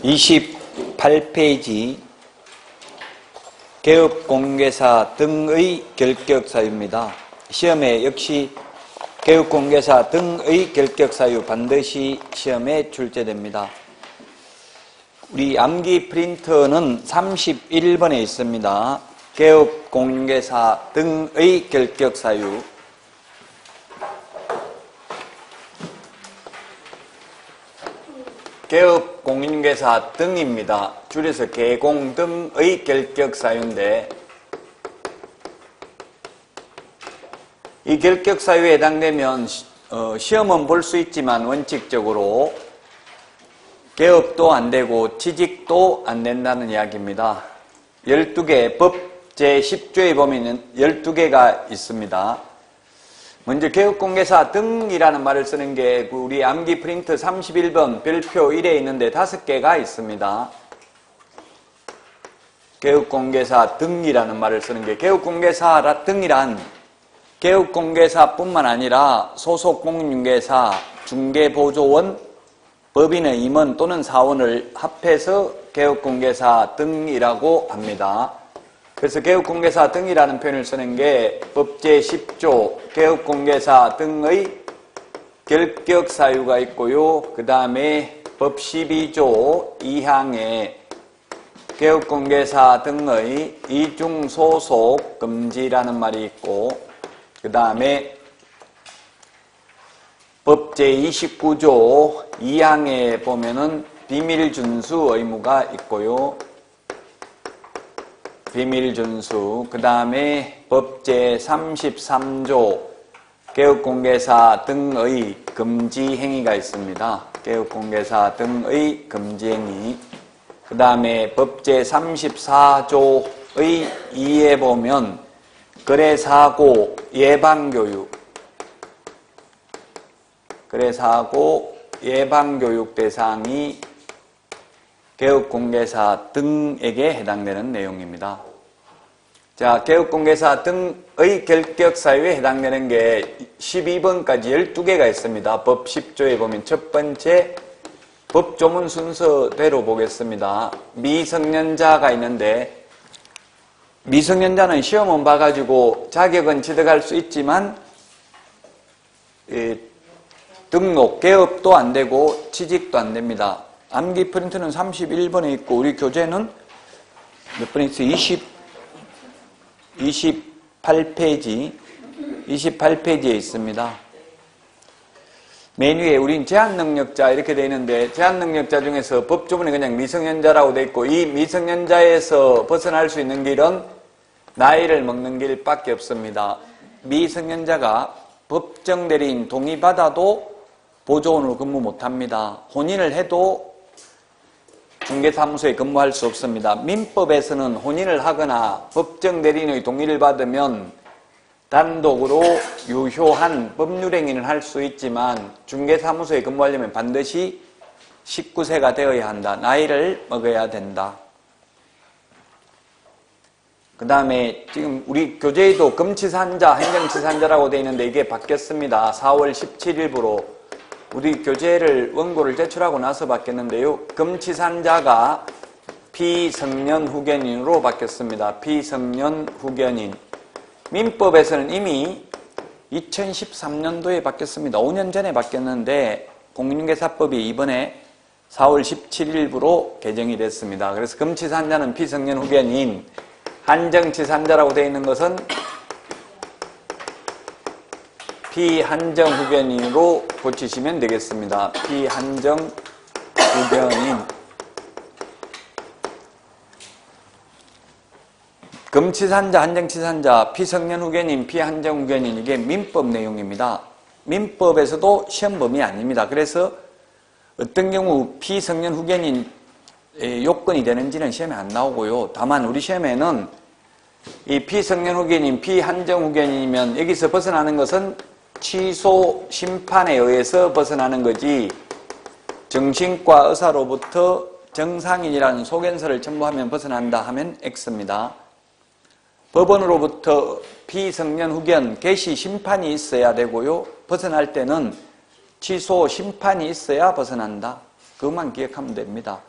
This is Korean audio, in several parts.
28페이지 개업공개사 등의 결격사유입니다. 시험에 역시 개업공개사 등의 결격사유 반드시 시험에 출제됩니다. 우리 암기 프린터는 31번에 있습니다. 개업공개사 등의 결격사유. 개업공인계사 등입니다. 줄여서 개공 등의 결격사유인데, 이 결격사유에 해당되면 시험은 볼 수 있지만 원칙적으로 개업도 안 되고 취직도 안 된다는 이야기입니다. 12개, 법 제10조에 보면 12개가 있습니다. 먼저 개업공개사 등이라는 말을 쓰는 게 우리 암기 프린트 31번 별표 1에 있는데 5개가 있습니다. 개업공개사 등이라는 말을 쓰는 게, 개업공개사 등이란 개업공개사뿐만 아니라 소속공인중개사, 중개보조원, 법인의 임원 또는 사원을 합해서 개업공개사 등이라고 합니다. 그래서 개업공개사 등이라는 표현을 쓰는 게 법 제10조 개업공개사 등의 결격사유가 있고요. 그 다음에 법 12조 2항에 개업공개사 등의 이중소속 금지라는 말이 있고, 그 다음에 법 제29조 2항에 보면은 비밀준수 의무가 있고요. 비밀준수. 그 다음에 법 제33조 개업공개사 등의 금지행위가 있습니다. 개업공개사 등의 금지행위. 그 다음에 법 제34조의 2에 보면 거래사고 예방교육, 거래사고 예방교육 대상이 개업공개사 등에게 해당되는 내용입니다. 자, 개업공개사 등의 결격사유에 해당되는 게 12번까지 12개가 있습니다. 법 10조에 보면 첫 번째 법조문 순서대로 보겠습니다. 미성년자가 있는데, 미성년자는 시험은 봐가지고 자격은 취득할 수 있지만 등록, 개업도 안 되고 취직도 안 됩니다. 암기 프린트는 31번에 있고 우리 교재는 몇 번에 있어요? 28페이지에 있습니다. 맨 위에 우린 제한능력자 이렇게 되어 있는데, 제한능력자 중에서 법조문에 그냥 미성년자라고 되어 있고, 이 미성년자에서 벗어날 수 있는 길은 나이를 먹는 길밖에 없습니다. 미성년자가 법정대리인 동의받아도 보조원으로 근무 못합니다. 혼인을 해도 중개사무소에 근무할 수 없습니다. 민법에서는 혼인을 하거나 법정대리인의 동의를 받으면 단독으로 유효한 법률행위를 할 수 있지만 중개사무소에 근무하려면 반드시 19세가 되어야 한다. 나이를 먹어야 된다. 그 다음에 지금 우리 교재에도 금치산자, 행정치산자라고 되어 있는데 이게 바뀌었습니다. 4월 17일부로 우리 교재를 원고를 제출하고 나서 바뀌었는데요. 금치산자가 피성년 후견인으로 바뀌었습니다. 피성년 후견인. 민법에서는 이미 2013년도에 바뀌었습니다. 5년 전에 바뀌었는데 공인중개사법이 이번에 4월 17일부로 개정이 됐습니다. 그래서 금치산자는 피성년 후견인, 한정치산자라고 되어 있는 것은 피한정 후견인으로 고치시면 되겠습니다. 피한정 후견인. 금치산자, 한정치산자, 피성년 후견인, 피한정 후견인, 이게 민법 내용입니다. 민법에서도 시험범위 아닙니다. 그래서 어떤 경우 피성년 후견인 요건이 되는지는 시험에 안 나오고요. 다만 우리 시험에는 이 피성년 후견인, 피한정 후견인이면 여기서 벗어나는 것은 취소 심판에 의해서 벗어나는 거지, 정신과 의사로부터 정상인이라는 소견서를 첨부하면 벗어난다 하면 X입니다. 법원으로부터 피성년 후견 개시 심판이 있어야 되고요. 벗어날 때는 취소 심판이 있어야 벗어난다. 그것만 기억하면 됩니다.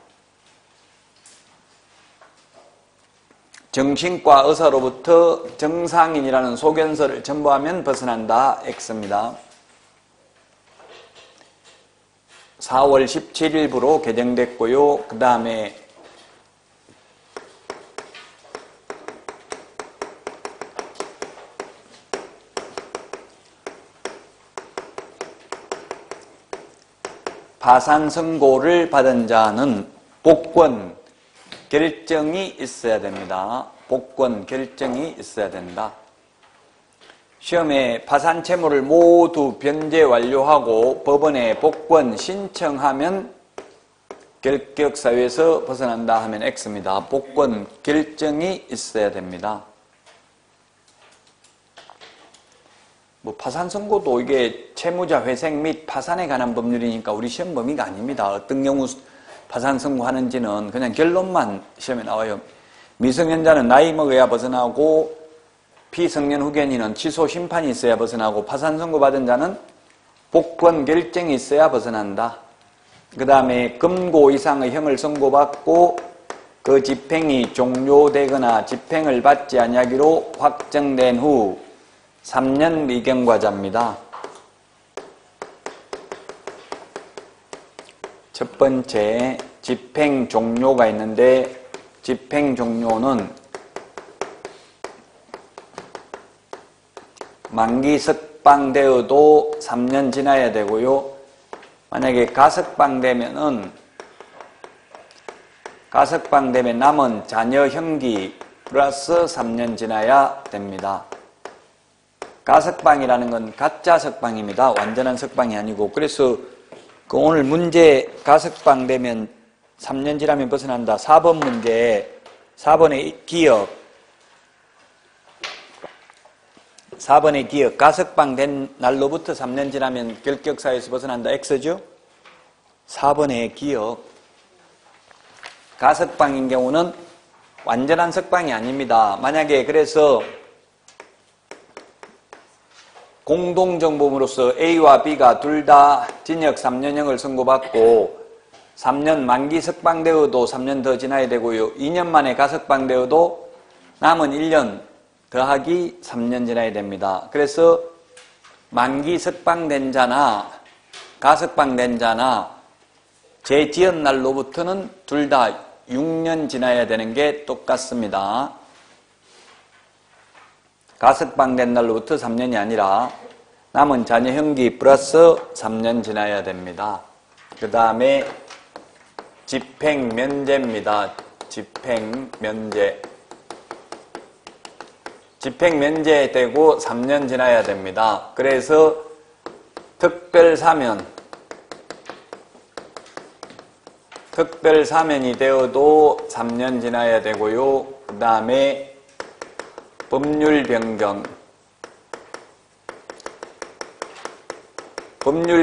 정신과 의사로부터 정상인이라는 소견서를 첨부하면 벗어난다. X입니다. 4월 17일부로 개정됐고요. 그 다음에 파산 선고를 받은 자는 복권 결정이 있어야 됩니다. 복권 결정이 있어야 된다. 시험에 파산 채무를 모두 변제 완료하고 법원에 복권 신청하면 결격 사유에서 벗어난다 하면 X입니다. 복권 결정이 있어야 됩니다. 파산 선고도 이게 채무자 회생 및 파산에 관한 법률이니까 우리 시험 범위가 아닙니다. 어떤 경우 파산 선고하는지는 그냥 결론만 시험에 나와요. 미성년자는 나이 먹어야 벗어나고 피성년 후견인은 취소 심판이 있어야 벗어나고 파산 선고 받은 자는 복권 결정이 있어야 벗어난다. 그 다음에 금고 이상의 형을 선고받고 그 집행이 종료되거나 집행을 받지 아니하기로 확정된 후 3년 미경과자입니다. 첫 번째, 집행 종료가 있는데 집행 종료는 만기 석방되어도 3년 지나야 되고요. 만약에 가석방되면 남은 자녀 형기 플러스 3년 지나야 됩니다. 가석방이라는 건 가짜 석방입니다. 완전한 석방이 아니고. 그래서 그 오늘 문제 가석방되면 3년 지나면 벗어난다. 4번 문제 4번의 기억 4번의 기억 가석방된 날로부터 3년 지나면 결격사유에서 벗어난다. X죠? 4번의 기억 가석방인 경우는 완전한 석방이 아닙니다. 만약에 그래서 공동정범으로서 A와 B가 둘 다 징역 3년형을 선고받고 3년 만기 석방되어도 3년 더 지나야 되고요. 2년 만에 가석방되어도 남은 1년 더하기 3년 지나야 됩니다. 그래서 만기 석방된 자나 가석방된 자나 재지연 날로부터는 둘 다 6년 지나야 되는 게 똑같습니다. 가석방된 날로부터 3년이 아니라 남은 자녀 형기 플러스 3년 지나야 됩니다. 그 다음에 집행면제입니다. 집행면제. 집행면제되고 3년 지나야 됩니다. 그래서 특별사면이 되어도 3년 지나야 되고요. 그 다음에 법률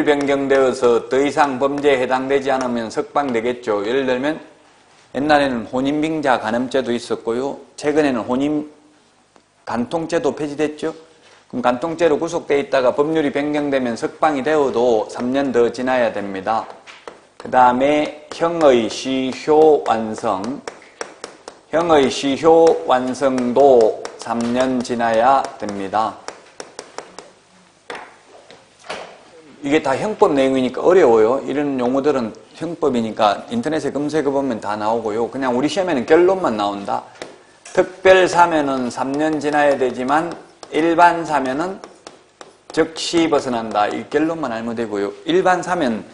변경되어서 더 이상 범죄에 해당되지 않으면 석방되겠죠. 예를 들면 옛날에는 혼인빙자 간음죄도 있었고요. 최근에는 혼인 간통죄도 폐지됐죠. 그럼 간통죄로 구속되어 있다가 법률이 변경되면 석방이 되어도 3년 더 지나야 됩니다. 그 다음에 형의 시효 완성. 형의 시효 완성도 3년 지나야 됩니다. 이게 다 형법 내용이니까 어려워요. 이런 용어들은 형법이니까 인터넷에 검색해보면 다 나오고요. 그냥 우리 시험에는 결론만 나온다. 특별사면은 3년 지나야 되지만 일반 사면은 즉시 벗어난다. 이 결론만 알면 되고요. 일반 사면,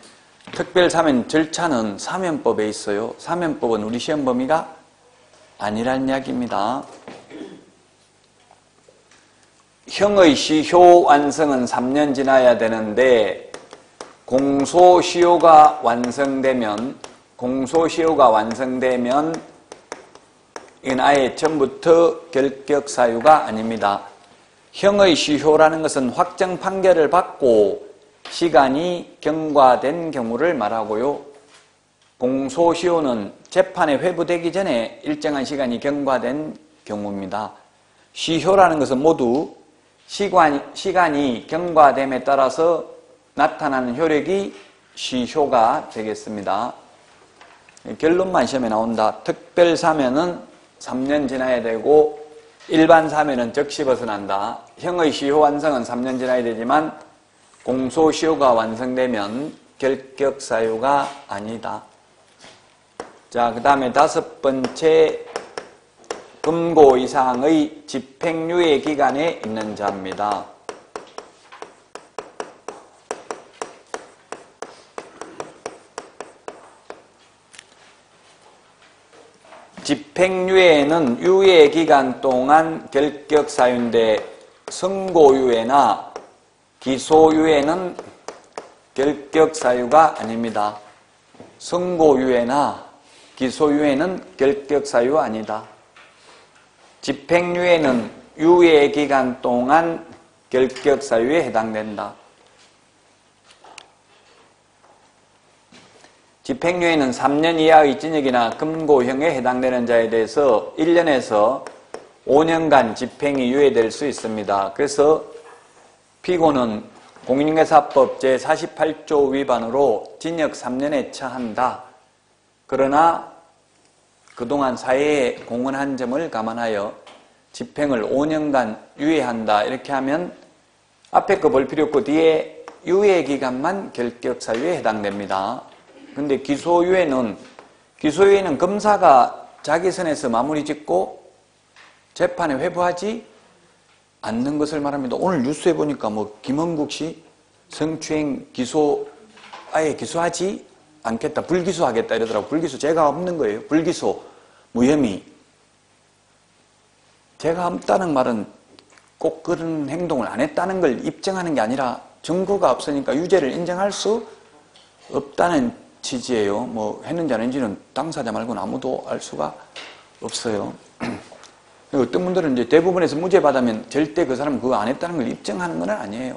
특별사면 절차는 사면법에 있어요. 사면법은 우리 시험 범위가 아니란 이야기입니다. 형의 시효 완성은 3년 지나야 되는데 공소시효가 완성되면 이건 아예 처음부터 결격 사유가 아닙니다. 형의 시효라는 것은 확정 판결을 받고 시간이 경과된 경우를 말하고요. 공소시효는 재판에 회부되기 전에 일정한 시간이 경과된 경우입니다. 시효라는 것은 모두 시간이 경과됨에 따라서 나타나는 효력이 시효가 되겠습니다. 결론만 시험에 나온다. 특별사면은 3년 지나야 되고 일반사면은 즉시 벗어난다. 형의 시효 완성은 3년 지나야 되지만 공소시효가 완성되면 결격사유가 아니다. 자, 그 다음에 5번째 금고 이상의 집행유예 기간에 있는 자입니다. 집행유예는 유예기간 동안 결격사유인데 선고유예나 기소유예는 결격사유가 아닙니다. 선고유예나 기소유예는 결격사유 아니다. 집행유예는 유예기간 동안 결격사유에 해당된다. 집행유예는 3년 이하의 징역이나 금고형에 해당되는 자에 대해서 1년에서 5년간 집행이 유예될 수 있습니다. 그래서 피고는 공인중개사법 제48조 위반으로 징역 3년에 처한다. 그러나 그동안 사회에 공헌한 점을 감안하여 집행을 5년간 유예한다. 이렇게 하면 앞에 거 볼 필요 없고 뒤에 유예기간만 결격사유에 해당됩니다. 근데 기소유예는 검사가 자기 선에서 마무리 짓고 재판에 회부하지 않는 것을 말합니다. 오늘 뉴스에 보니까 김원국 씨 성추행 아예 기소하지 않겠다. 불기소하겠다 이러더라고. 불기소 죄가 없는 거예요. 불기소, 무혐의. 죄가 없다는 말은 꼭 그런 행동을 안 했다는 걸 입증하는 게 아니라 증거가 없으니까 유죄를 인정할 수 없다는 취지예요. 했는지 안 했는지는 당사자 말고는 아무도 알 수가 없어요. 어떤 분들은 이제 대부분에서 무죄 받으면 절대 그 사람은 그거 안 했다는 걸 입증하는 건 아니에요.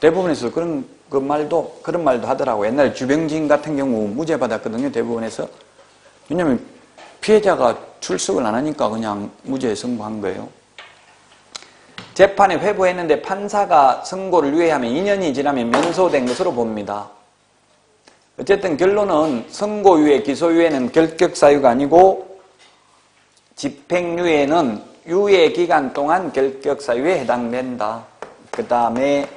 대부분에서 그런 말도 하더라고. 옛날에 주병진 같은 경우 무죄 받았거든요. 대부분에서. 왜냐면 피해자가 출석을 안 하니까 그냥 무죄 선고한 거예요. 재판에 회부했는데 판사가 선고를 유예하면 2년이 지나면 면소된 것으로 봅니다. 어쨌든 결론은 선고유예, 기소유예는 결격사유가 아니고 집행유예는 유예기간 동안 결격사유에 해당된다. 그 다음에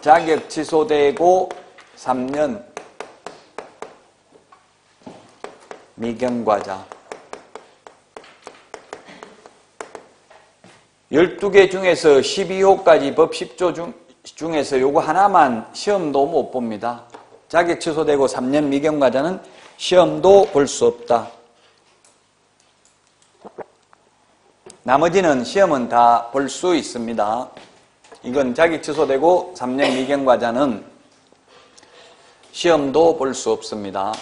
자격 취소되고 3년 미경과자 12개 중에서 12호까지 법 10조 중에서 요거 하나만 시험도 못 봅니다. 자격 취소되고 3년 미경과자는 시험도 볼 수 없다. 나머지는 시험은 다 볼 수 있습니다. 이건 자격 취소되고 3년 미경과자는 시험도 볼 수 없습니다.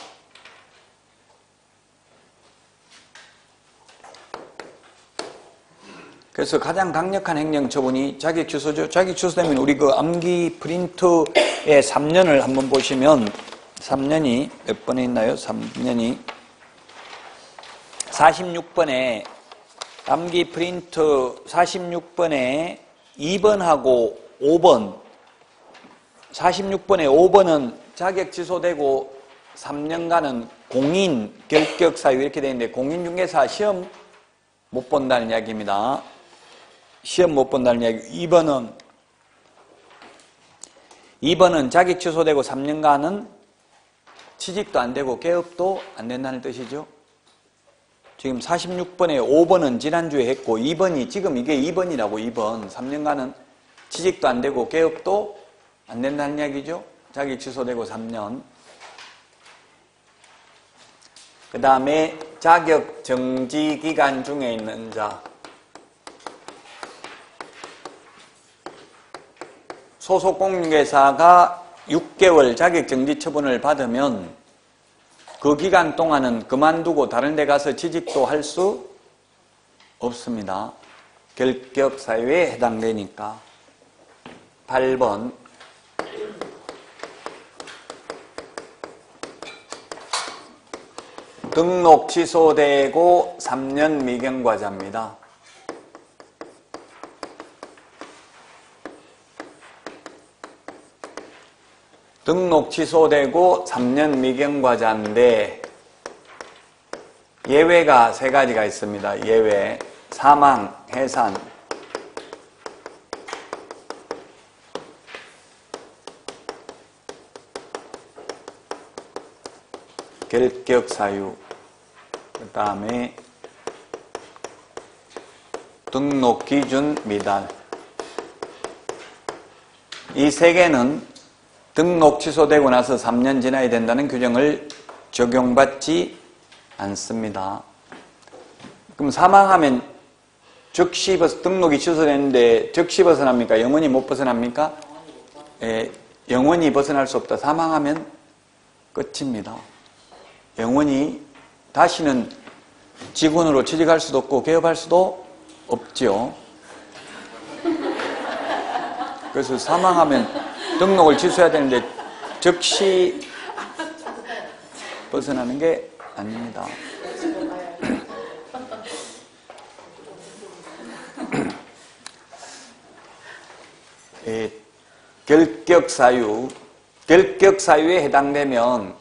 그래서 가장 강력한 행정처분이 자격 취소죠. 자격 취소되면 우리 그 암기 프린트의 3년을 한번 보시면 3년이 몇 번에 있나요? 3년이 46번에 암기 프린트 46번에 2번하고 5번 46번에 5번은 자격 취소되고 3년간은 공인 결격사유 이렇게 되어 있는데 공인중개사 시험 못 본다는 이야기입니다. 시험 못 본다는 이야기. 2번은 자격 취소되고 3년간은 취직도 안 되고 개업도 안 된다는 뜻이죠. 지금 46번에 5번은 지난주에 했고 2번이 지금 이게 2번이라고 2번 3년간은 취직도 안 되고 개업도 안 된다는 이야기죠. 자격 취소되고 3년. 그 다음에 자격 정지 기간 중에 있는 자. 소속 공인중개사가 6개월 자격 정지 처분을 받으면 그 기간 동안은 그만두고 다른 데 가서 취직도 할 수 없습니다. 결격 사유에 해당되니까. 8번. 등록 취소되고 3년 미경과자입니다. 등록 취소되고 3년 미경과자인데 예외가 3가지가 있습니다. 예외, 사망, 해산. 결격 사유. 그 다음에 등록 기준 미달. 이 3개는 등록 취소되고 나서 3년 지나야 된다는 규정을 적용받지 않습니다. 그럼 사망하면 즉시 등록이 취소되는데 즉시 벗어납니까? 영원히 못 벗어납니까? 영원히 벗어날 수 없다. 사망하면 끝입니다. 영원히 다시는 직원으로 취직할 수도 없고 개업할 수도 없죠. 그래서 사망하면 등록을 취소해야 되는데 즉시 벗어나는 게 아닙니다. 결격 사유에 해당되면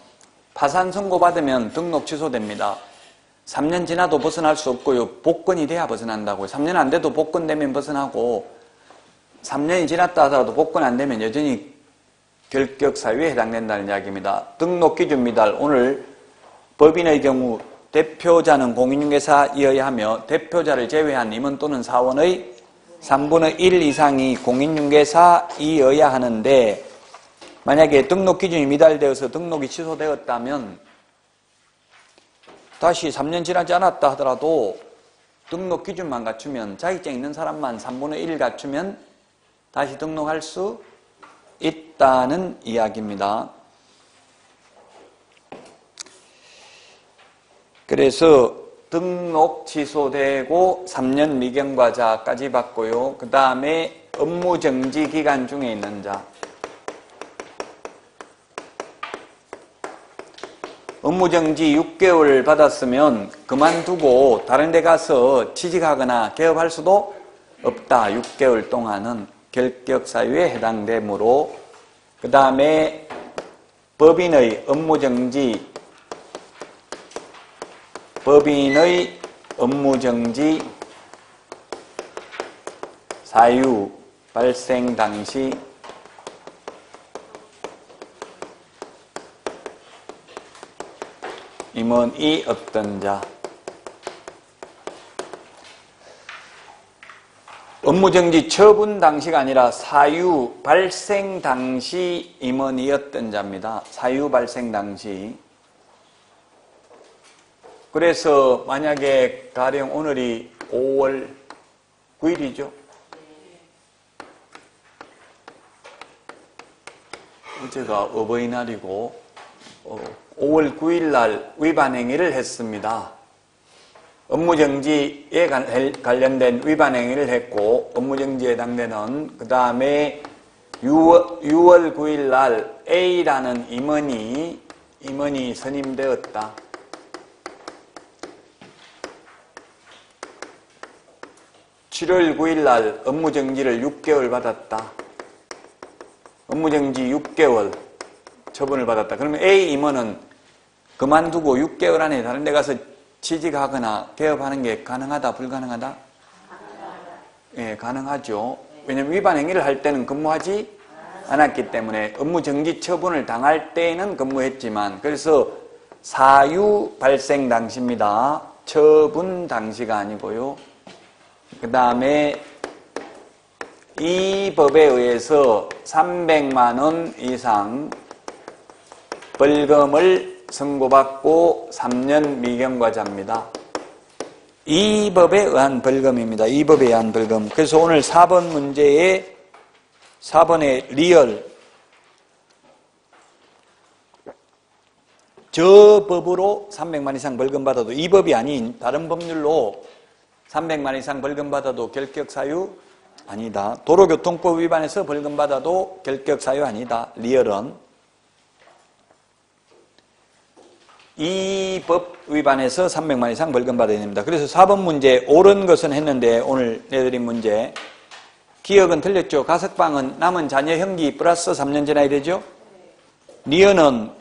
파산 선고받으면 등록 취소됩니다. 3년 지나도 벗어날 수 없고요. 복권이 돼야 벗어난다고요. 3년 안 돼도 복권 되면 벗어나고 3년이 지났다 하더라도 복권 안 되면 여전히 결격 사유에 해당된다는 이야기입니다. 등록 기준 미달. 오늘 법인의 경우 대표자는 공인중개사이어야 하며 대표자를 제외한 임원 또는 사원의 3분의 1 이상이 공인중개사이어야 하는데 만약에 등록 기준이 미달되어서 등록이 취소되었다면 다시 3년 지나지 않았다 하더라도 등록 기준만 갖추면 자격증 있는 사람만 3분의 1 갖추면 다시 등록할 수 있다는 이야기입니다. 그래서 등록 취소되고 3년 미경과자까지 받고요. 그 다음에 업무정지 기간 중에 있는 자. 업무정지 6개월 받았으면 그만두고 다른 데 가서 취직하거나 개업할 수도 없다. 6개월 동안은 결격 사유에 해당되므로. 그 다음에 법인의 업무정지 사유 발생 당시 임원이 없던 자. 업무정지 처분 당시가 아니라 사유 발생 당시 임원이었던 자입니다. 사유 발생 당시. 그래서 만약에 가령 오늘이 5월 9일이죠. 어제가 어버이날이고 5월 9일 날 위반행위를 했습니다. 업무정지에 관련된 위반행위를 했고 업무정지에 해당되는 그 다음에 6월 9일 날 A라는 임원이 선임되었다. (7월 9일) 날 업무정지를 6개월 받았다. 업무정지 6개월 처분을 받았다. 그러면 A 임원은 그만두고 6개월 안에 다른 데 가서 취직하거나 개업하는 게 가능하다, 불가능하다? 예, 가능하죠. 왜냐하면 위반 행위를 할 때는 근무하지 않았기 때문에 업무정지 처분을 당할 때에는 근무했지만, 그래서 사유 발생 당시입니다. 처분 당시가 아니고요. 그 다음에 이 법에 의해서 300만 원 이상 벌금을 선고받고 3년 미경과자입니다. 이 법에 의한 벌금입니다. 이 법에 의한 벌금. 그래서 오늘 4번 문제에 4번의 리얼, 저 법으로 300만 이상 벌금 받아도, 이 법이 아닌 다른 법률로 300만 이상 벌금 받아도 결격 사유 아니다. 도로교통법 위반해서 벌금 받아도 결격 사유 아니다. 리얼은 이 법 위반해서 300만 이상 벌금 받아야 됩니다. 그래서 4번 문제 옳은 것은 했는데, 오늘 내드린 문제 기억은 틀렸죠. 가석방은 남은 자녀 형기 플러스 3년 지나야 되죠. 니은은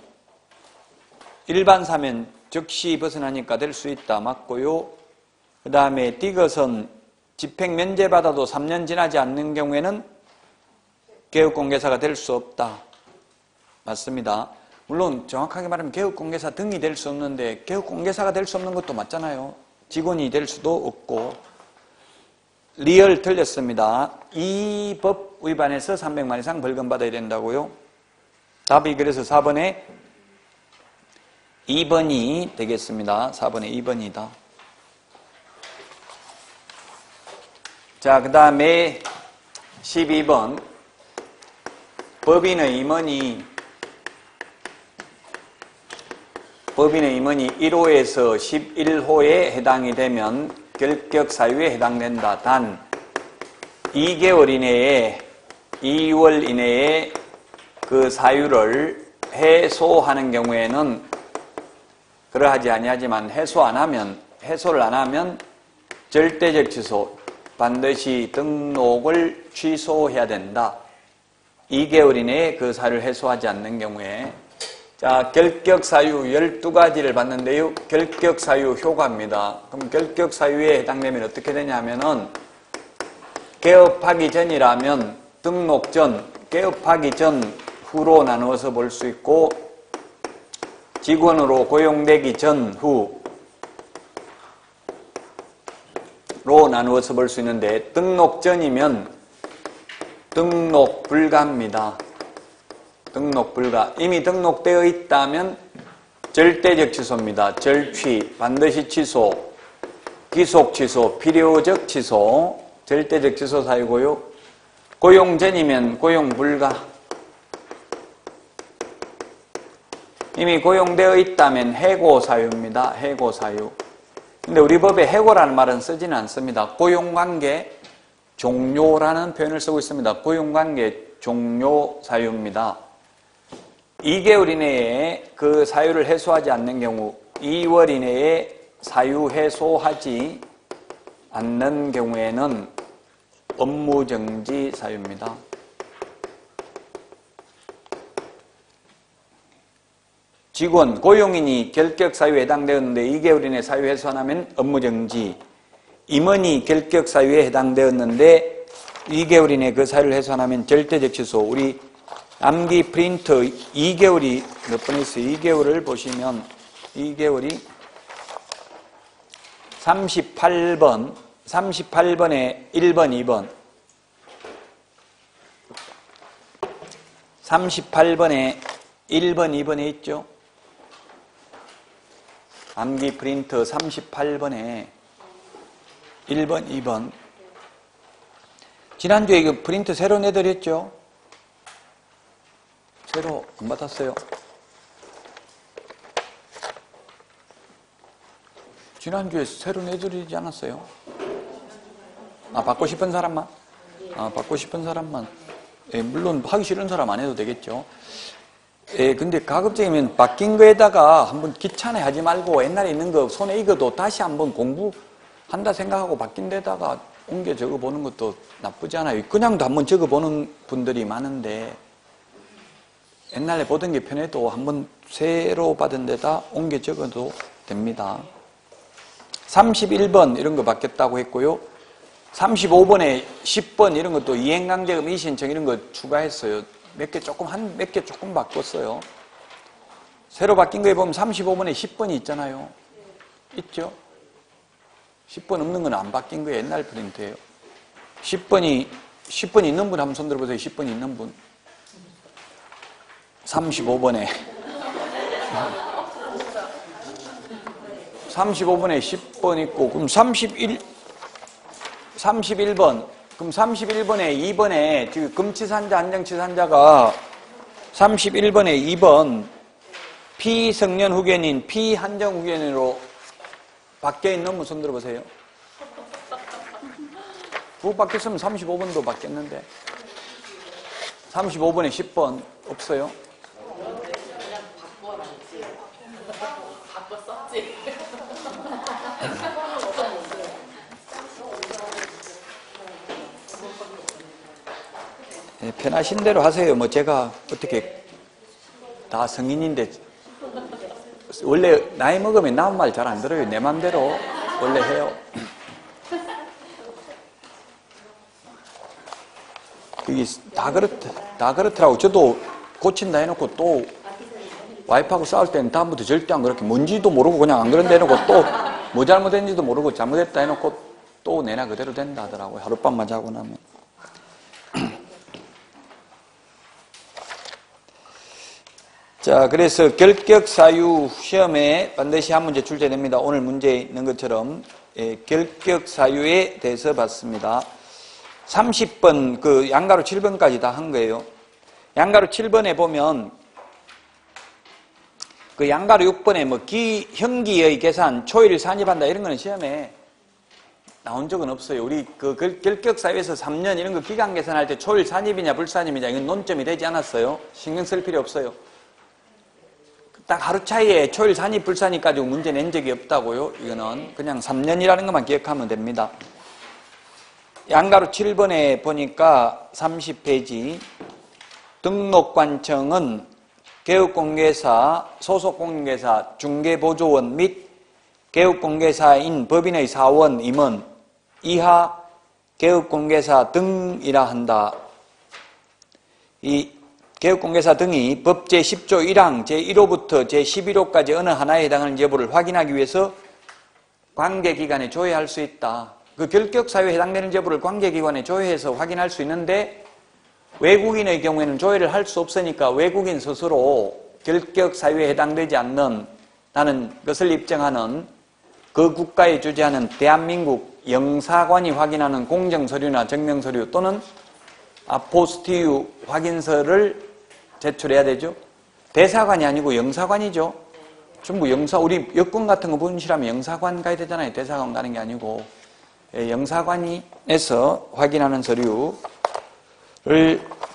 일반사면 즉시 벗어나니까 될 수 있다. 맞고요. 그 다음에 디귿은 집행 면제받아도 3년 지나지 않는 경우에는 개업공개사가 될 수 없다. 맞습니다. 물론 정확하게 말하면 개업공개사 등이 될 수 없는데 개업공개사가 될 수 없는 것도 맞잖아요. 직원이 될 수도 없고. 리얼 틀렸습니다. 이 법 위반해서 300만 이상 벌금 받아야 된다고요. 답이 그래서 4번에 2번이 되겠습니다. 4번에 2번이다. 자, 그 다음에 12번. 법인의 임원이 1호에서 11호에 해당이 되면 결격사유에 해당된다. 단 2개월 이내에 2월 이내에 그 사유를 해소하는 경우에는 그러하지 아니하지만 해소를 안 하면 절대적 취소, 반드시 등록을 취소해야 된다. 2개월 이내에 그 사유를 해소하지 않는 경우에. 자, 결격사유 12가지를 봤는데요. 결격사유 효과입니다. 그럼 결격사유에 해당되면 어떻게 되냐면은 개업하기 전이라면 등록 전, 개업하기 전, 후로 나누어서 볼 수 있고 직원으로 고용되기 전후로 나누어서 볼 수 있는데 등록 전이면 등록 불가입니다. 등록 불가. 이미 등록되어 있다면 절대적 취소입니다. 절취, 반드시 취소, 기속 취소, 필요적 취소, 절대적 취소 사유고요. 고용 전이면 고용 불가. 이미 고용되어 있다면 해고 사유입니다. 해고 사유. 근데 우리 법에 해고라는 말은 쓰지는 않습니다. 고용관계 종료라는 표현을 쓰고 있습니다. 고용관계 종료 사유입니다. 2개월 이내에 그 사유를 해소하지 않는 경우 2월 이내에 사유 해소하지 않는 경우에는 업무정지 사유입니다. 직원, 고용인이 결격사유에 해당되었는데 2개월 이내에 사유 해소 안 하면 업무정지. 임원이 결격사유에 해당되었는데 2개월 이내에 그 사유를 해소 안 하면 절대적 취소. 우리 암기 프린터 2개월이 몇 번 있어요? 2개월을 보시면 2개월이 38번에 1번, 2번 38번에 1번, 2번에 있죠? 암기 프린터 38번에 1번, 2번 지난주에 이거 프린터 새로 내드렸죠? 새로 안 받았어요? 지난주에 새로 내드리지 않았어요? 받고 싶은 사람만? 받고 싶은 사람만. 예, 물론 하기 싫은 사람 안 해도 되겠죠. 예, 근데 가급적이면 바뀐 거에다가 한번 귀찮아 하지 말고 옛날에 있는 거 손에 익어도 다시 한번 공부한다 생각하고 바뀐 데다가 옮겨 적어보는 것도 나쁘지 않아요. 그냥도 한번 적어보는 분들이 많은데 옛날에 보던 게 편해도 한번 새로 받은 데다 옮겨 적어도 됩니다. 31번 이런 거 바뀌었다고 했고요. 35번에 10번 이런 것도 이행강제금 이의신청 이런 거 추가했어요. 몇 개 조금 바꿨어요. 새로 바뀐 거에 보면 35번에 10번이 있잖아요. 있죠? 10번 없는 건 안 바뀐 거예요. 옛날 프린트예요. 10번이 있는 분 한번 손 들어보세요. 10번이 있는 분. 35번에 10번 있고 그럼 31번 그럼 31번에 2번에 지금 금치산자 한정치산자가 31번에 2번 피성년 후견인 피한정 후견인으로 바뀌어있는 분 손 들어보세요. 그거 바뀌었으면 35번도 바뀌었는데 35번에 10번 없어요? 네, 편하신 대로 하세요. 뭐 제가 어떻게 다 성인인데 원래 나이 먹으면 남 말 잘 안 들어요. 내 맘대로 원래 해요. 이게 다 그렇더라고. 저도 고친다 해놓고 또 와이프하고 싸울 때는 다음부터 절대 안 그렇게 뭔지도 모르고 그냥 안 그런다 해놓고 또 뭐 잘못했는지도 모르고 잘못했다 해놓고 또 내나 그대로 된다 하더라고요. 하룻밤만 자고 나면. 자, 그래서 결격사유 시험에 반드시 한 문제 출제됩니다. 오늘 문제에 있는 것처럼 결격사유에 대해서 봤습니다. 30번, 그 양가로 7번까지 다 한 거예요. 양가로 7번에 보면 그 양가로 6번에 뭐 형기의 계산, 초일 산입한다 이런 거는 시험에 나온 적은 없어요. 우리 그 결격사유에서 3년 이런 거 기간 계산할 때 초일 산입이냐 불산입이냐 이건 논점이 되지 않았어요. 신경 쓸 필요 없어요. 딱 하루 차이에 초일 산입 불산입 가지고 문제 낸 적이 없다고요. 이거는 그냥 3년이라는 것만 기억하면 됩니다. 양가로 7번에 보니까 30페이지 등록관청은 개업공개사, 소속공개사, 중개보조원 및 개업공개사인 법인의 사원, 임원, 이하 개업공개사 등이라 한다. 이 개업공개사 등이 법 제10조 1항 제1호부터 제11호까지 어느 하나에 해당하는 여부를 확인하기 위해서 관계기관에 조회할 수 있다. 그 결격사유에 해당되는 여부를 관계기관에 조회해서 확인할 수 있는데 외국인의 경우에는 조회를 할 수 없으니까 외국인 스스로 결격사유에 해당되지 않는 나는 것을 입증하는 그 국가에 주재하는 대한민국 영사관이 확인하는 공정서류나 증명서류 또는 아포스티유 확인서를 제출해야 되죠. 대사관이 아니고 영사관이죠. 전부 우리 여권 같은 거 분실하면 영사관 가야 되잖아요. 대사관 가는 게 아니고. 영사관에서 확인하는 서류를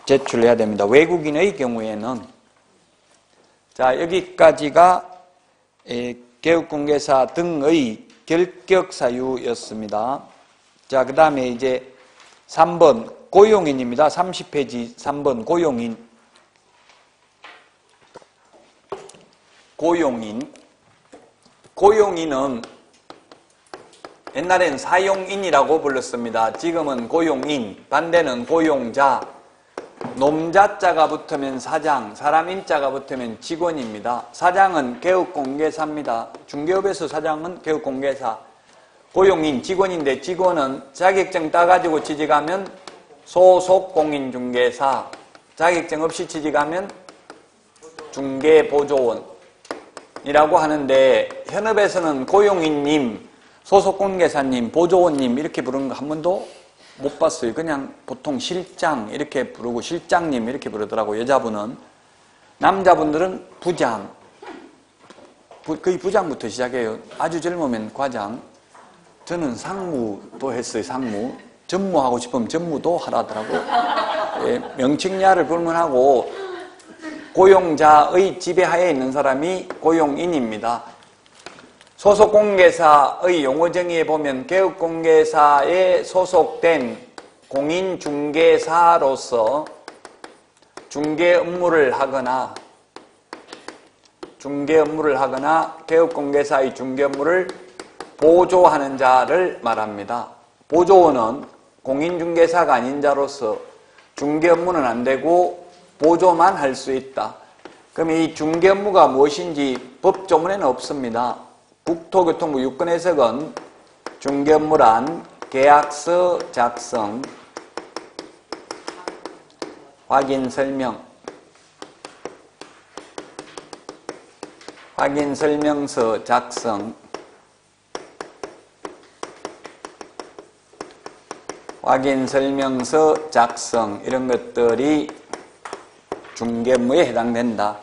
제출해야 됩니다. 외국인의 경우에는. 자, 여기까지가 개업공개사 등의 결격사유였습니다. 자, 그 다음에 이제 3번 고용인입니다. 30페이지 3번 고용인. 고용인은 옛날엔 사용인이라고 불렀습니다. 지금은 고용인, 반대는 고용자. 놈자자가 붙으면 사장, 사람 인자가 붙으면 직원입니다. 사장은 개업공개사입니다. 중개업에서 사장은 개업공개사. 고용인, 직원인데 직원은 자격증 따가지고 취직하면 소속공인중개사, 자격증 없이 취직하면 중개보조원이라고 하는데 현업에서는 고용인님, 소속공개사님, 보조원님 이렇게 부르는 거 한 번도 못 봤어요. 그냥 보통 실장 이렇게 부르고 실장님 이렇게 부르더라고요. 여자분은. 남자분들은 부장, 거의 부장부터 시작해요. 아주 젊으면 과장. 저는 상무도 했어요. 상무. 전무하고 싶으면 전무도 하라더라고요. 예, 명칭야를 불문하고 고용자의 지배하에 있는 사람이 고용인입니다. 소속공개사의 용어정의에 보면 개업공개사에 소속된 공인중개사로서 중개 업무를 하거나 개업공개사의 중개 업무를 보조하는 자를 말합니다. 보조원은 공인중개사가 아닌 자로서 중개 업무는 안 되고 보조만 할 수 있다. 그럼 이 중개 업무가 무엇인지 법조문에는 없습니다. 국토교통부 유권해석은 중개 업무란 계약서 작성, 확인설명서 작성, 확인설명서 작성 이런 것들이 중개 업무에 해당된다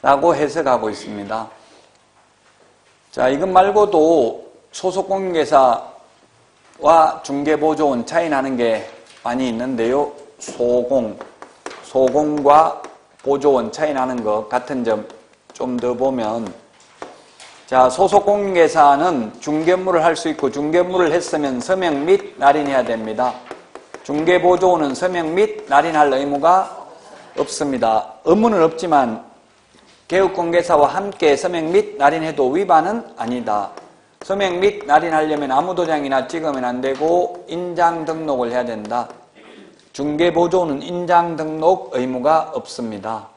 라고 해석하고 있습니다. 자, 이것 말고도 소속공개사와 중개보조원 차이 나는 게 많이 있는데요. 소공과 보조원 차이 나는 것 같은 점 좀 더 보면, 자, 소속공개사는 중개 업무를 할 수 있고 중개 업무를 했으면 서명 및 날인해야 됩니다. 중개보조원은 서명 및 날인할 의무가 없습니다. 의무는 없지만 개업공개사와 함께 서명 및 날인해도 위반은 아니다. 서명 및 날인하려면 아무도장이나 찍으면 안 되고 인장 등록을 해야 된다. 중개보조는 인장 등록 의무가 없습니다.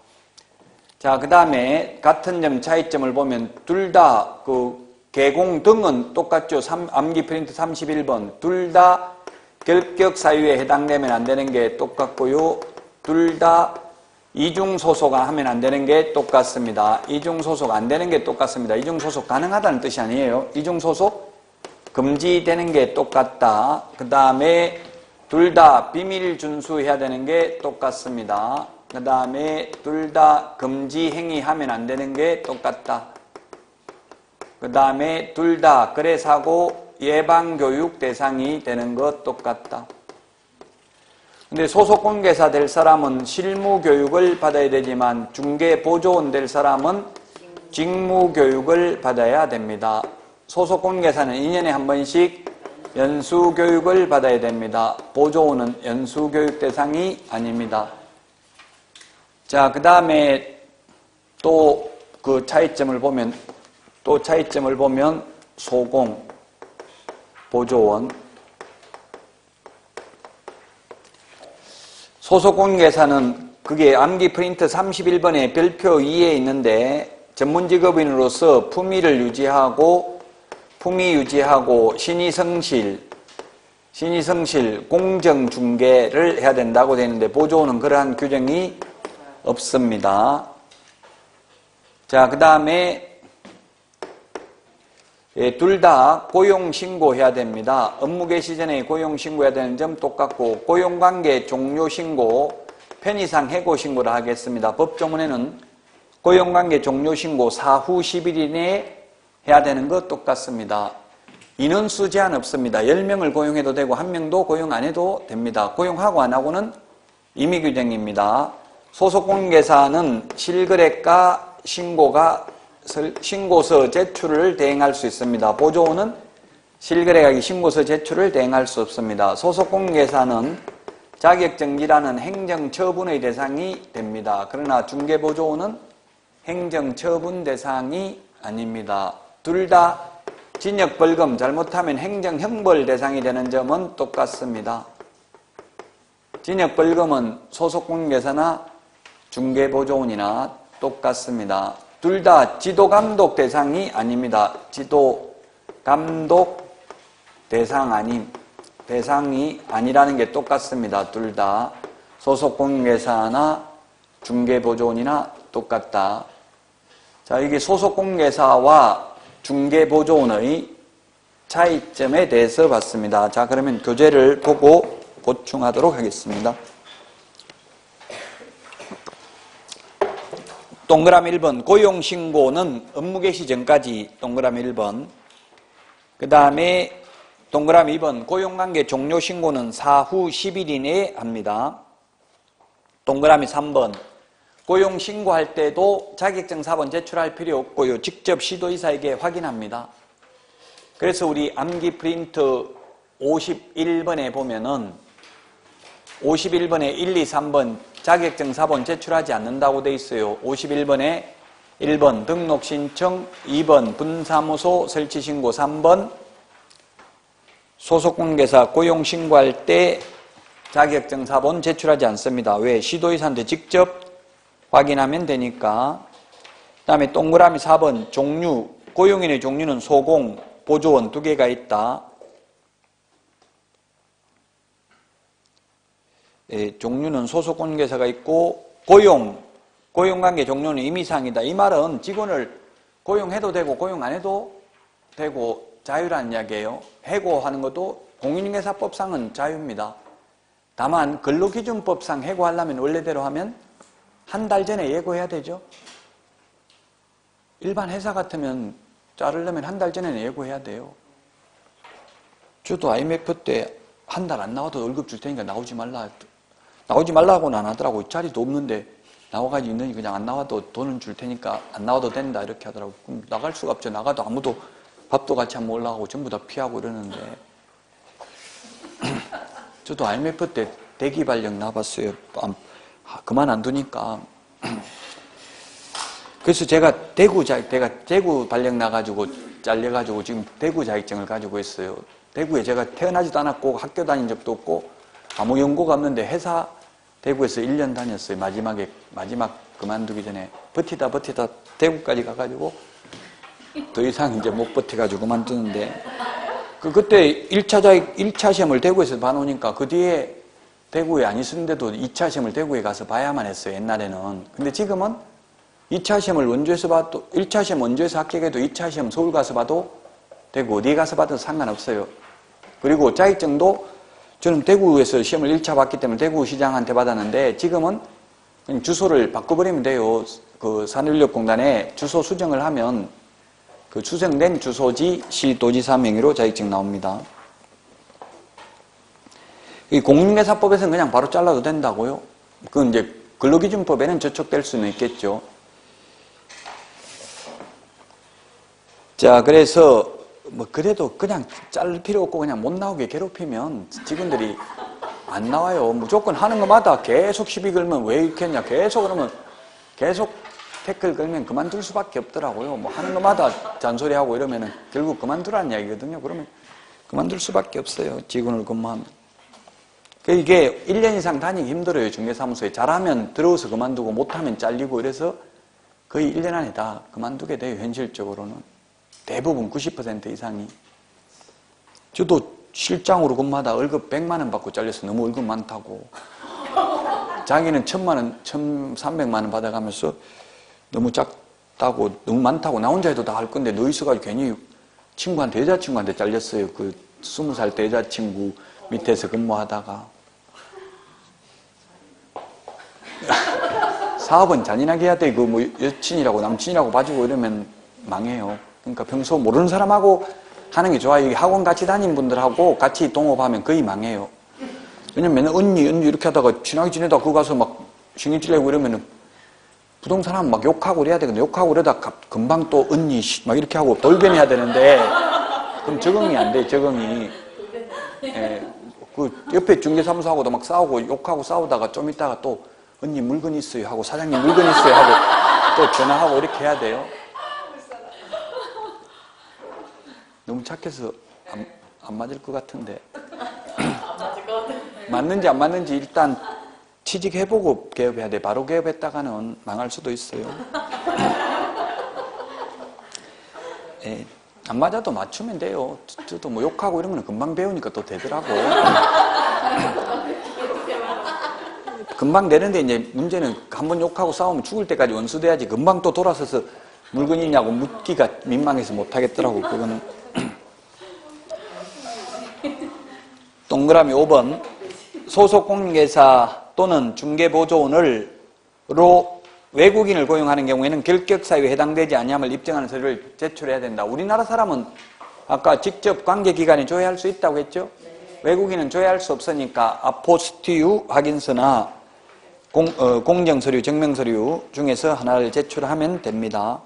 자, 그 다음에 같은 점 차이점을 보면 둘 다 개공 등은 똑같죠. 암기 프린트 31번. 둘 다 결격 사유에 해당되면 안 되는 게 똑같고요. 둘 다 이중소속 하면 안 되는 게 똑같습니다. 이중소속 안 되는 게 똑같습니다. 이중소속 가능하다는 뜻이 아니에요. 이중소속 금지되는 게 똑같다. 그 다음에 둘 다 비밀 준수해야 되는 게 똑같습니다. 그 다음에 둘 다 금지 행위하면 안 되는 게 똑같다. 그 다음에 둘 다 거래사고 예방교육 대상이 되는 것 똑같다. 근데 소속공개사 될 사람은 실무교육을 받아야 되지만 중개보조원 될 사람은 직무교육을 받아야 됩니다. 소속공개사는 2년에 한 번씩 연수교육을 받아야 됩니다. 보조원은 연수교육 대상이 아닙니다. 자, 그 다음에 또 그 차이점을 보면 소공, 보조원, 소속공개사는 그게 암기 프린트 31번에 별표 2에 있는데 전문직업인으로서 품위를 유지하고 신의성실, 공정중개를 해야 된다고 되어 있는데 보조원은 그러한 규정이 없습니다. 자, 그 다음에 둘 다 고용신고해야 됩니다. 업무 개시 전에 고용신고해야 되는 점 똑같고 고용관계 종료신고, 편의상 해고신고를 하겠습니다. 법조문에는 고용관계 종료신고 사후 10일 이내에 해야 되는 것 똑같습니다. 인원수 제한 없습니다. 10명을 고용해도 되고 1명도 고용 안 해도 됩니다. 고용하고 안 하고는 임의규정입니다. 소속공개사는 실거래가 신고서 제출을 대행할 수 있습니다. 보조원은 실거래가기 신고서 제출을 대행할 수 없습니다. 소속공개사는 자격정지라는 행정처분의 대상이 됩니다. 그러나 중개보조원은 행정처분 대상이 아닙니다. 둘 다 징역벌금, 잘못하면 행정형벌 대상이 되는 점은 똑같습니다. 징역벌금은 소속공개사나 중개보조원이나 똑같습니다. 둘 다 지도감독 대상이 아닙니다. 지도감독 대상이 아니라는 게 똑같습니다. 둘 다 소속공개사나 중개보조원이나 똑같다. 자, 이게 소속공개사와 중개보조원의 차이점에 대해서 봤습니다. 자, 그러면 교재를 보고 보충하도록 하겠습니다. 동그라미 1번 고용신고는 업무 개시 전까지 동그라미 1번. 그 다음에 동그라미 2번 고용관계 종료신고는 사후 10일 이내에 합니다. 동그라미 3번 고용신고할 때도 자격증 4번 제출할 필요 없고요. 직접 시도이사에게 확인합니다. 그래서 우리 암기 프린트 51번에 보면은 51번에 1, 2, 3번 자격증 4번 제출하지 않는다고 돼 있어요. 51번에 1번 등록신청, 2번 분사무소 설치신고, 3번 소속공개사 고용신고할 때 자격증 4번 제출하지 않습니다. 왜? 시도이사한테 직접 확인하면 되니까. 그 다음에 동그라미 4번 종류, 고용인의 종류는 소공, 보조원 두 개가 있다. 종류는 소속공개사가 있고 고용관계 종류는 임의사항이다. 이 말은 직원을 고용해도 되고 고용 안 해도 되고 자유라는 이야기예요. 해고하는 것도 공인중개사법상은 자유입니다. 다만 근로기준법상 해고하려면 원래대로 하면 한 달 전에 예고해야 되죠. 일반 회사 같으면 자르려면 한 달 전에는 예고해야 돼요. 저도 IMF 때 한 달 안 나와도 월급 줄 테니까 나오지 말라고는 안 하더라고요. 자리도 없는데 나와가지고 있느니 그냥 안 나와도 돈은 줄 테니까 안 나와도 된다 이렇게 하더라고요. 그럼 나갈 수가 없죠. 나가도 아무도 밥도 같이 안 먹으려고 전부 다 피하고 이러는데 저도 IMF 때 대기발령 나봤어요. 그만 안 두니까. 그래서 제가 대구 발령 나가지고 잘려가지고 지금 대구 자격증을 가지고 있어요. 대구에 제가 태어나지도 않았고 학교 다닌 적도 없고 아무 연고가 없는데 회사 대구에서 1년 다녔어요. 마지막 그만두기 전에 버티다 대구까지 가가지고 더 이상 이제 못 버텨가지고 그만두는데 그때 1차 시험을 대구에서 봐놓으니까 그 뒤에 대구에 안 있었는데도 2차 시험을 대구에 가서 봐야만 했어요. 옛날에는. 근데 지금은 2차 시험을 원주에서 봐도 1차 시험 원주에서 합격해도 2차 시험 서울 가서 봐도 되고 어디 가서 봐도 상관없어요. 그리고 자격증도 저는 대구에서 시험을 1차 봤기 때문에 대구시장한테 받았는데 지금은 그냥 주소를 바꿔버리면 돼요. 그 산업인력공단에 주소 수정을 하면 그 수정된 주소지 시도지사 명의로 자격증 나옵니다. 이 공인중개사법에서는 그냥 바로 잘라도 된다고요? 그 이제 근로기준법에는 저촉될 수는 있겠죠. 자, 그래서 뭐 그래도 그냥 자를 필요 없고 그냥 못 나오게 괴롭히면 직원들이 안 나와요. 무조건 하는 것마다 계속 시비 걸면 왜 이렇게 했냐, 계속 그러면 계속 태클 걸면 그만둘 수밖에 없더라고요. 뭐 하는 것마다 잔소리하고 이러면은 결국 그만두라는 이야기거든요. 그러면 그만둘 수밖에 없어요. 직원을 근무하면. 이게 1년 이상 다니기 힘들어요. 중개사무소에. 잘하면 들어오서 그만두고 못하면 잘리고 이래서 거의 1년 안에 다 그만두게 돼요. 현실적으로는. 대부분 90% 이상이. 저도 실장으로 근무하다 월급 100만 원 받고 잘려서 너무 월급 많다고. 자기는 1000만 원, 1300만 원 받아가면서 너무 작다고, 너무 많다고, 나 혼자 해도 다 할 건데 너 있어가지고 괜히 여자친구한테 잘렸어요. 그 20살 때 여자친구 밑에서 근무하다가. 사업은 잔인하게 해야 돼. 그 뭐 여친이라고 남친이라고 봐주고 이러면 망해요. 그러니까 평소 모르는 사람하고 하는 게 좋아요. 학원 같이 다니는 분들하고 같이 동업하면 거의 망해요. 왜냐면 언니 이렇게 하다가 친하게 지내다가 그거 가서 막 신경 찔려고 이러면은 부동산 하면 막 욕하고 이래야 되거든요. 욕하고 이러다가 금방 또 언니 막 이렇게 하고 돌변해야 되는데 그럼 적응이 안 돼, 적응이. 예, 그 옆에 중개사무소하고도 막 싸우고 욕하고 싸우다가 좀 있다가 또 언니 물건 있어요 하고 사장님 물건 있어요 하고 또 전화하고 이렇게 해야 돼요. 너무 착해서 안 맞을 것 같은데. 맞는지 안 맞는지 일단 취직해보고 개업해야 돼. 바로 개업했다가는 망할 수도 있어요. 예, 안 맞아도 맞추면 돼요. 저도 뭐 욕하고 이런 거는 금방 배우니까 또 되더라고. 금방 되는데 이제 문제는 한번 욕하고 싸우면 죽을 때까지 원수돼야지 금방 또 돌아서서 물건 있냐고 묻기가 민망해서 못하겠더라고. 그거는. 동그라미 5번. 소속 공인중개사 또는 중개보조원으로 외국인을 고용하는 경우에는 결격사유에 해당되지 아니함을 입증하는 서류를 제출해야 된다. 우리나라 사람은 아까 직접 관계기관에 조회할 수 있다고 했죠? 외국인은 조회할 수 없으니까 아포스티유 확인서나 공정서류, 증명서류 중에서 하나를 제출하면 됩니다.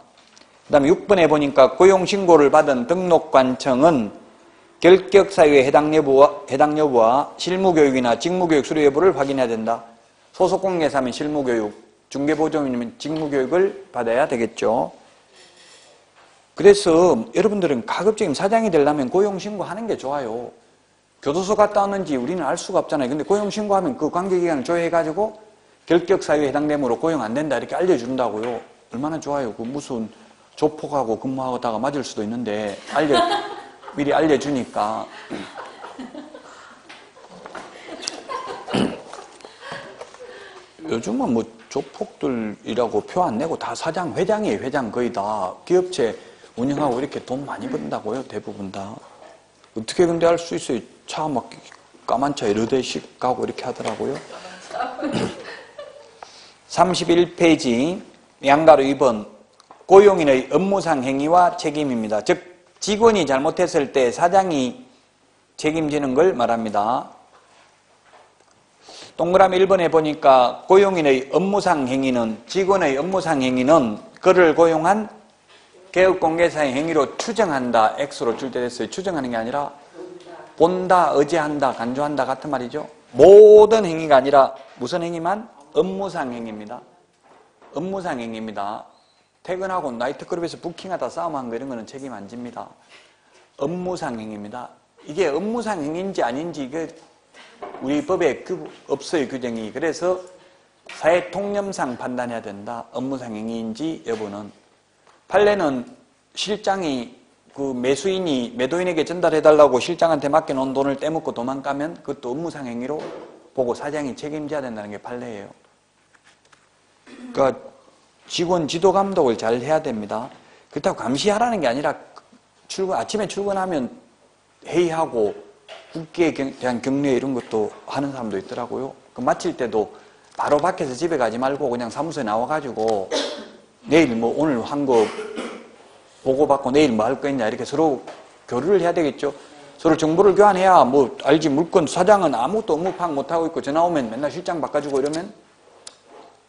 그 다음에 6번에 보니까 고용신고를 받은 등록관청은 결격 사유의 해당 여부와 실무교육이나 직무교육 수료 여부를 확인해야 된다. 소속공인중개사면 실무교육, 중개보조원이면 직무교육을 받아야 되겠죠. 그래서 여러분들은 가급적이면 사장이 되려면 고용신고하는 게 좋아요. 교도소 갔다 왔는지 우리는 알 수가 없잖아요. 근데 고용신고하면 그 관계기관을 조회해가지고 결격 사유에 해당되므로 고용 안 된다 이렇게 알려준다고요. 얼마나 좋아요. 그 무슨 조폭하고 근무하다가 맞을 수도 있는데 미리 알려주니까. 요즘은 뭐 조폭들이라고 표 안 내고 다 회장이에요. 회장 거의 다. 기업체 운영하고 이렇게 돈 많이 번다고요. 대부분 다. 어떻게 근데 할 수 있어요? 차 막 까만 차 여러 대씩 가고 이렇게 하더라고요. 31페이지 양가로 2번 고용인의 업무상 행위와 책임입니다. 즉 직원이 잘못했을 때 사장이 책임지는 걸 말합니다. 동그라미 1번에 보니까 고용인의 업무상 행위는 직원의 업무상 행위는 그를 고용한 개업공개사의 행위로 추정한다. X로 출제됐어요. 추정하는 게 아니라 본다, 의지한다, 간주한다 같은 말이죠. 모든 행위가 아니라 무슨 행위만? 업무상 행위입니다. 업무상 행위입니다. 퇴근하고 나이트클럽에서 부킹하다 싸움한 거 이런 거는 책임 안 집니다. 업무상 행위입니다. 이게 업무상 행위인지 아닌지 이게 우리 법에 없어요, 규정이. 그래서 사회통념상 판단해야 된다. 업무상 행위인지 여부는. 판례는 실장이 그 매수인이 매도인에게 전달해달라고 실장한테 맡겨놓은 돈을 떼먹고 도망가면 그것도 업무상 행위로 보고 사장이 책임져야 된다는 게 판례예요. 그러니까 직원 지도 감독을 잘 해야 됩니다. 그렇다고 감시하라는 게 아니라 아침에 출근하면 회의하고 국기에 대한 격려 이런 것도 하는 사람도 있더라고요. 그 마칠 때도 바로 밖에서 집에 가지 말고 그냥 사무소에 나와가지고 내일 뭐 오늘 한 거 보고받고 내일 뭐 할 거 있냐 이렇게 서로 교류를 해야 되겠죠. 서로 정보를 교환해야 뭐 알지. 물건 사장은 아무것도 업무 파악 못하고 있고 전화 오면 맨날 실장 바꿔주고 이러면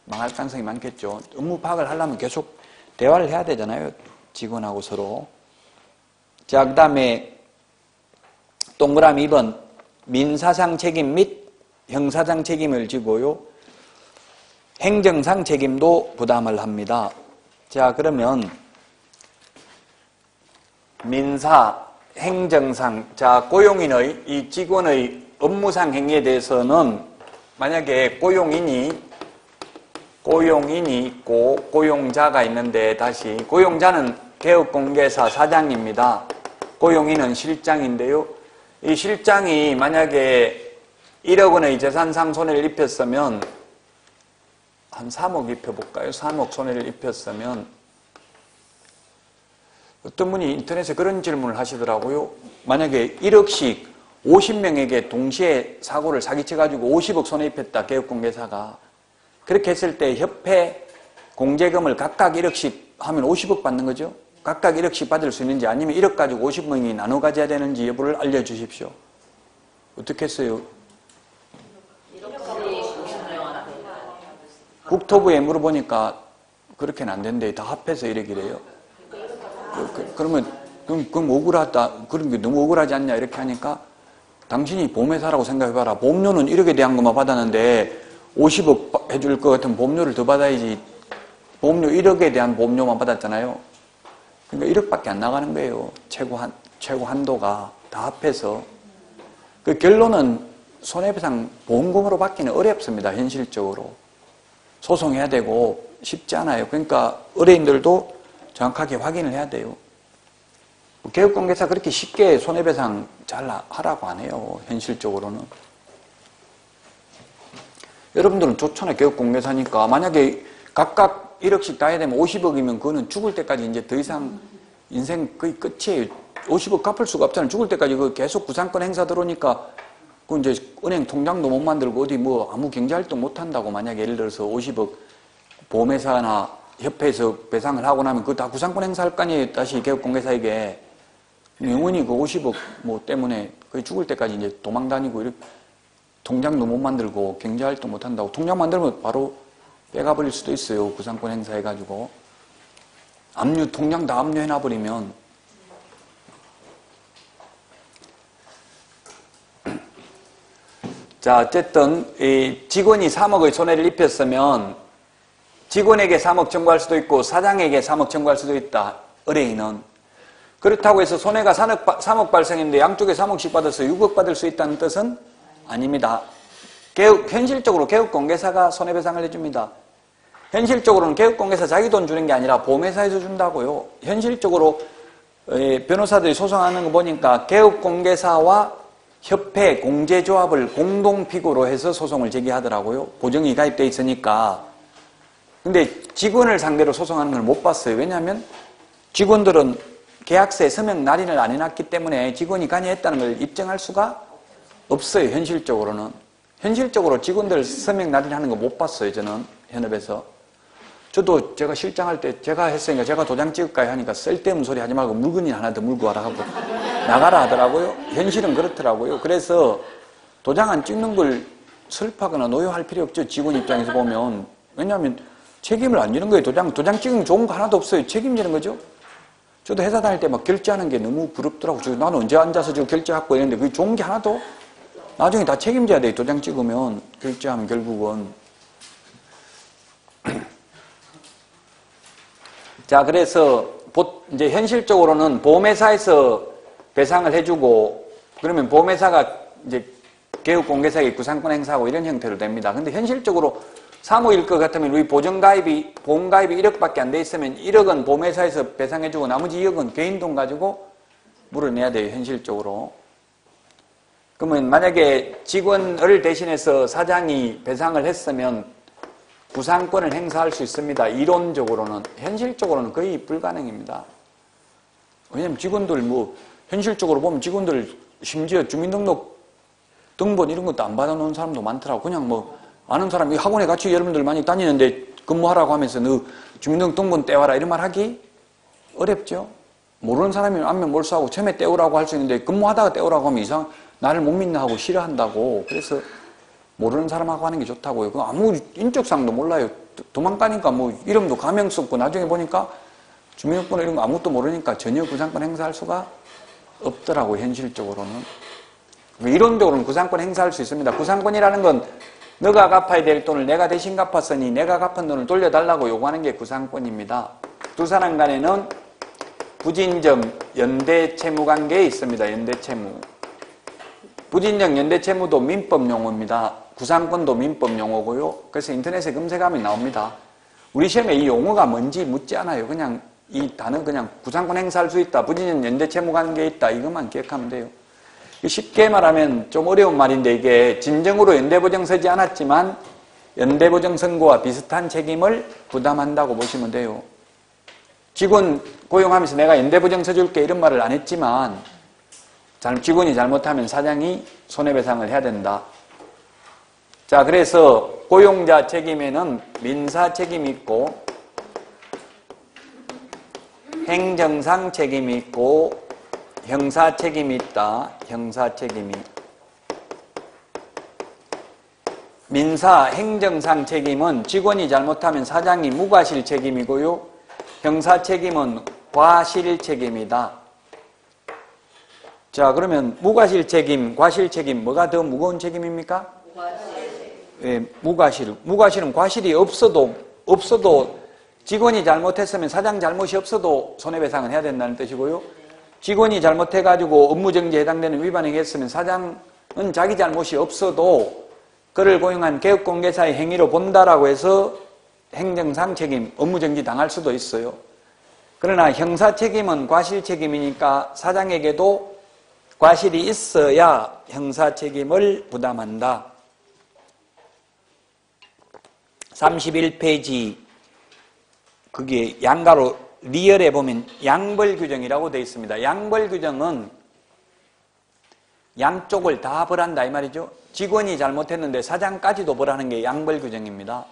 망할 가능성이 많겠죠. 업무 파악을 하려면 계속 대화를 해야 되잖아요. 직원하고 서로. 자, 그 다음에 동그라미 2번 민사상 책임 및 형사상 책임을 지고요. 행정상 책임도 부담을 합니다. 자, 그러면 민사, 행정상, 자, 고용인의 이 직원의 업무상 행위에 대해서는 만약에 고용인이 있고 고용자가 있는데 다시 고용자는 개업공개사 사장입니다. 고용인은 실장인데요. 이 실장이 만약에 1억 원의 재산상 손해를 입혔으면 한 3억 입혀볼까요? 3억 손해를 입혔으면 어떤 분이 인터넷에 그런 질문을 하시더라고요. 만약에 1억씩 50명에게 동시에 사고를 사기쳐가지고 50억 손해 입혔다. 개업공개사가. 그렇게 했을 때 협회 공제금을 각각 1억씩 하면 50억 받는 거죠. 각각 1억씩 받을 수 있는지 아니면 1억 가지고 50명이 나눠 가져야 되는지 여부를 알려주십시오. 어떻게 했어요? 국토부에 물어보니까 그렇게는 안 된대. 다 합해서 1억이래요. 그럼 억울하다. 그런 게 너무 억울하지 않냐 이렇게 하니까 당신이 보험회사라고 생각해봐라. 보험료는 1억에 대한 것만 받았는데 50억 해줄 것 같으면 보험료를 더 받아야지. 보험료 1억에 대한 보험료만 받았잖아요. 그러니까 1억밖에 안 나가는 거예요. 최고 한도가 다 합해서. 그 결론은 손해배상 보험금으로 받기는 어렵습니다. 현실적으로. 소송해야 되고 쉽지 않아요. 그러니까 의뢰인들도 정확하게 확인을 해야 돼요. 개업공개사 그렇게 쉽게 손해배상 잘 하라고 안 해요. 현실적으로는. 여러분들은 좋잖아요. 개업공개사니까. 만약에 각각 1억씩 다 해야 되면 50억이면 그거는 죽을 때까지 이제 더 이상 인생 거의 끝이에요. 50억 갚을 수가 없잖아요. 죽을 때까지 그 계속 구상권 행사 들어오니까 그 이제 은행 통장도 못 만들고 어디 뭐 아무 경제활동 못 한다고 만약에 예를 들어서 50억 보험회사나 협회에서 배상을 하고 나면 그거 다 구상권 행사할 거 아니에요. 다시 개업공개사에게. 영원히 그 50억 뭐 때문에 거의 죽을 때까지 이제 도망 다니고 이렇게 통장도 못 만들고 경제활동 못 한다고. 통장 만들면 바로 빼가버릴 수도 있어요. 구상권 행사해가지고. 통장 다 압류해놔버리면. 자, 어쨌든 이 직원이 3억의 손해를 입혔으면 직원에게 3억 청구할 수도 있고 사장에게 3억 청구할 수도 있다. 의뢰인은. 그렇다고 해서 손해가 3억 발생했는데 양쪽에 3억씩 받아서 6억 받을 수 있다는 뜻은 아닙니다. 현실적으로 개업공개사가 손해배상을 해줍니다. 현실적으로는 개업공개사 자기 돈 주는 게 아니라 보험회사에서 준다고요. 현실적으로 변호사들이 소송하는 거 보니까 개업공개사와 협회 공제조합을 공동피고로 해서 소송을 제기하더라고요. 보정이 가입돼 있으니까. 근데 직원을 상대로 소송하는 걸 못 봤어요. 왜냐하면 직원들은 계약서에 서명 날인을 안 해놨기 때문에 직원이 관여했다는 걸 입증할 수가 없어요. 현실적으로는. 현실적으로 직원들 서명 날인하는 거 못 봤어요. 저는 현업에서. 저도 제가 실장할 때 제가 했으니까 제가 도장 찍을까요 하니까 쓸데없는 소리 하지 말고 물건이 하나 더 물고 와라 하고 나가라 하더라고요. 현실은 그렇더라고요. 그래서 도장 안 찍는 걸 슬퍼하거나 노여할 필요 없죠. 직원 입장에서 보면. 왜냐하면 책임을 안 지는 거예요. 도장 찍으면 좋은 거 하나도 없어요. 책임지는 거죠. 저도 회사 다닐 때 막 결제하는 게 너무 부럽더라고요. 나는 언제 앉아서 저 결제하고 이랬는데 그게 좋은 게 하나도 나중에 다 책임져야 돼요. 도장 찍으면 결제하면 결국은. 자, 그래서 이제 현실적으로는 보험회사에서 배상을 해주고 그러면 보험회사가 이제 개업공개사에게 구상권 행사하고 이런 형태로 됩니다. 근데 현실적으로 사무일 것 같으면 우리 보험가입이 1억밖에 안 돼 있으면 1억은 보험회사에서 배상해주고 나머지 2억은 개인 돈 가지고 물어내야 돼요, 현실적으로. 그러면 만약에 직원을 대신해서 사장이 배상을 했으면 구상권을 행사할 수 있습니다. 이론적으로는. 현실적으로는 거의 불가능입니다. 왜냐면 직원들 현실적으로 보면 직원들 심지어 주민등록 등본 이런 것도 안 받아놓은 사람도 많더라고. 그냥 아는 사람이 학원에 같이 여러분들 많이 다니는데 근무하라고 하면서 너 주민등록 등본 떼와라 이런 말 하기 어렵죠. 모르는 사람이면 안면 몰수하고 처음에 떼오라고 할 수 있는데 근무하다가 떼오라고 하면 나를 못 믿나 하고 싫어한다고. 그래서 모르는 사람하고 하는 게 좋다고요. 아무 인적사항도 몰라요. 도망가니까 이름도 가명 썼고 나중에 보니까 주민등록번호 이런 거 아무것도 모르니까 전혀 구상권 행사할 수가 없더라고요, 현실적으로는. 이론적으로는 구상권 행사할 수 있습니다. 구상권이라는 건 너가 갚아야 될 돈을 내가 대신 갚았으니 내가 갚은 돈을 돌려달라고 요구하는 게 구상권입니다. 두 사람 간에는 부진정 연대채무관계에 있습니다. 연대채무. 부진정 연대채무도 민법 용어입니다. 구상권도 민법 용어고요. 그래서 인터넷에 검색하면 나옵니다. 우리 시험에 이 용어가 뭔지 묻지 않아요. 그냥 이 단어 그냥 구상권 행사할 수 있다. 부진정 연대채무관계에 있다. 이것만 기억하면 돼요. 쉽게 말하면 좀 어려운 말인데 이게 진정으로 연대보증 서지 않았지만 연대보증 선고와 비슷한 책임을 부담한다고 보시면 돼요. 직원 고용하면서 내가 연대보증 서줄게 이런 말을 안 했지만 직원이 잘못하면 사장이 손해배상을 해야 된다. 자, 그래서 고용자 책임에는 민사 책임이 있고 행정상 책임이 있고 형사 책임이 있다. 형사 책임이. 민사, 행정상 책임은 직원이 잘못하면 사장이 무과실 책임이고요. 형사 책임은 과실 책임이다. 자, 그러면 무과실 책임, 과실 책임 뭐가 더 무거운 책임입니까? 예, 무과실. 무과실은 과실이 없어도 직원이 잘못했으면 사장 잘못이 없어도 손해배상은 해야 된다는 뜻이고요. 직원이 잘못해가지고 업무정지에 해당되는 위반을 했으면 사장은 자기 잘못이 없어도 그를 고용한 개업공개사의 행위로 본다라고 해서 행정상 책임, 업무정지 당할 수도 있어요. 그러나 형사 책임은 과실 책임이니까 사장에게도 과실이 있어야 형사 책임을 부담한다. 31페이지 그게 양가로 리얼에 보면 양벌규정이라고 되어 있습니다. 양벌규정은 양쪽을 다 벌한다 이 말이죠. 직원이 잘못했는데 사장까지도 벌하는 게 양벌규정입니다.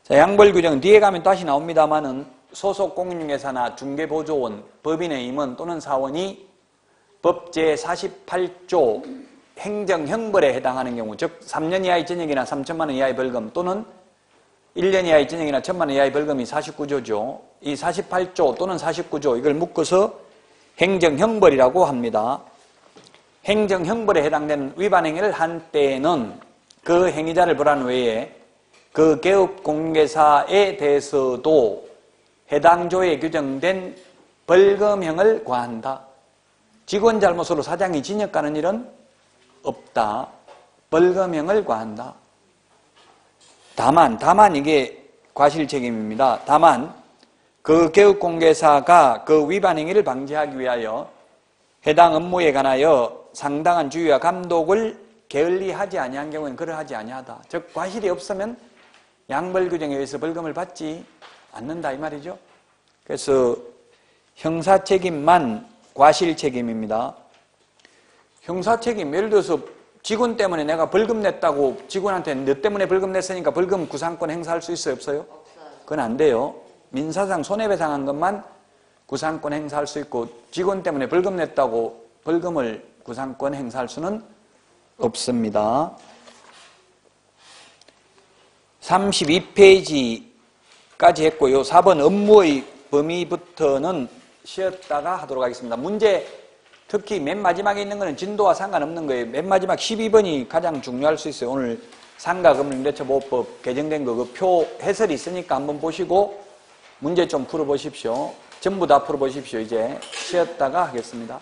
자, 양벌규정은 뒤에 가면 다시 나옵니다만은 소속 공인중개사나 중개보조원, 법인의 임원 또는 사원이 법 제48조 행정형벌에 해당하는 경우, 즉 3년 이하의 징역이나 3천만 원 이하의 벌금 또는 1년 이하의 징역이나 1천만 원 이하의 벌금이 49조죠. 이 48조 또는 49조 이걸 묶어서 행정형벌이라고 합니다. 행정형벌에 해당되는 위반 행위를 한 때에는 그 행위자를 벌한 외에 그 개업공개사에 대해서도 해당 조에 규정된 벌금형을 과한다. 직원 잘못으로 사장이 징역 가는 일은 없다. 벌금형을 과한다. 다만 이게 과실 책임입니다. 다만 그 개업공개사가 그 위반 행위를 방지하기 위하여 해당 업무에 관하여 상당한 주의와 감독을 게을리하지 아니한 경우에는 그러하지 아니하다. 즉 과실이 없으면 양벌규정에 의해서 벌금을 받지 않는다 이 말이죠. 그래서 형사 책임만 과실 책임입니다. 형사 책임, 예를 들어서 직원 때문에 내가 벌금 냈다고 직원한테 너 때문에 벌금 냈으니까 벌금 구상권 행사할 수 있어요? 없어요? 그건 안 돼요. 민사상 손해배상한 것만 구상권 행사할 수 있고 직원 때문에 벌금 냈다고 벌금을 구상권 행사할 수는 없습니다. 32페이지까지 했고요. 4번 업무의 범위부터는 쉬었다가 하도록 하겠습니다. 문제 특히 맨 마지막에 있는 거는 진도와 상관없는 거예요. 맨 마지막 12번이 가장 중요할 수 있어요. 오늘 상가금융대처보호법 개정된 거 그 표 해설이 있으니까 한번 보시고 문제 좀 풀어보십시오. 전부 다 풀어보십시오. 이제 쉬었다가 하겠습니다.